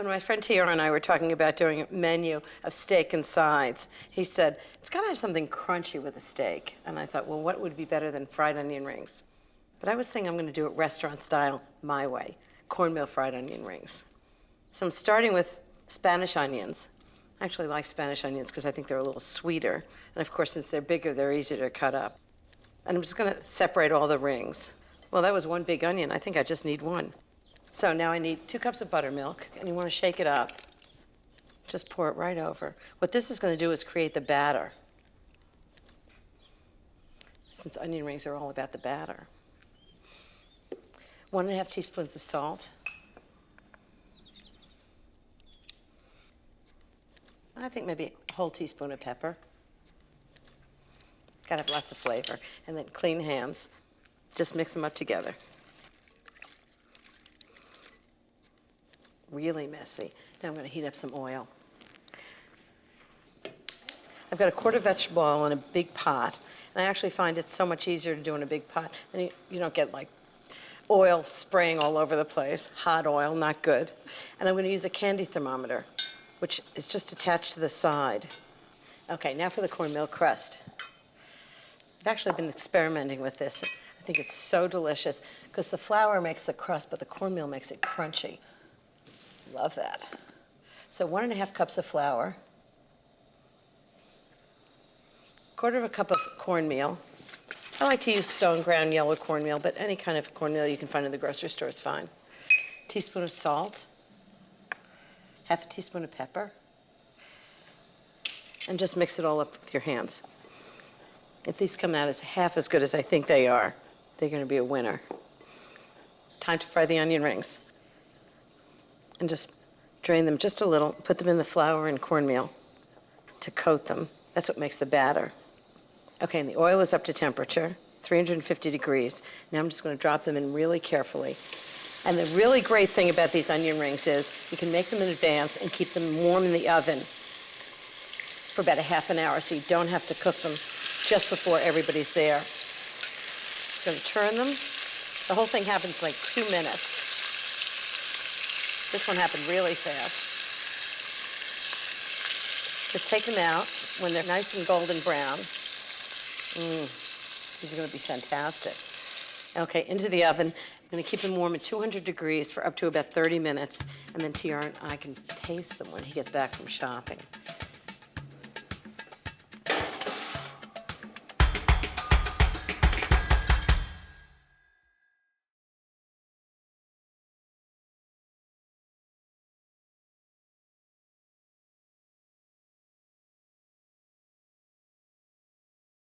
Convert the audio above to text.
When my friend T.R. and I were talking about doing a menu of steak and sides, he said, it's got to have something crunchy with a steak. And I thought, well, what would be better than fried onion rings? But I was thinking I'm going to do it restaurant style, my way, cornmeal fried onion rings. So I'm starting with Spanish onions. I actually like Spanish onions because I think they're a little sweeter. And of course, since they're bigger, they're easier to cut up. And I'm just going to separate all the rings. Well, that was one big onion. I think I just need one. So now I need 2 cups of buttermilk, and you want to shake it up. Just pour it right over. What this is going to do is create the batter. Since onion rings are all about the batter. 1½ teaspoons of salt. I think maybe a whole teaspoon of pepper. Gotta have lots of flavor. And then clean hands. Just mix them up together. Really messy. Now I'm gonna heat up some oil. I've got a quart of vegetable oil in a big pot. And I actually find it's so much easier to do in a big pot. And you don't get like oil spraying all over the place. Hot oil, not good. And I'm gonna use a candy thermometer, which is just attached to the side. Okay, now for the cornmeal crust. I've actually been experimenting with this. I think it's so delicious because the flour makes the crust, but the cornmeal makes it crunchy. Love that. So 1½ cups of flour, 1/4 cup of cornmeal. I like to use stone ground yellow cornmeal, but any kind of cornmeal you can find in the grocery store is fine. Teaspoon of salt, 1/2 teaspoon of pepper, and just mix it all up with your hands. If these come out as half as good as I think they are, they're going to be a winner. Time to fry the onion rings. And just drain them just a little, put them in the flour and cornmeal to coat them. That's what makes the batter. Okay, and the oil is up to temperature, 350 degrees. Now I'm just going to drop them in really carefully. And the really great thing about these onion rings is you can make them in advance and keep them warm in the oven for about a half an hour, so you don't have to cook them just before everybody's there. Just going to turn them. The whole thing happens like 2 minutes. This one happened really fast. Just take them out when they're nice and golden brown. These are going to be fantastic. Okay, into the oven. I'm going to keep them warm at 200 degrees for up to about 30 minutes, and then TR and I can taste them when he gets back from shopping.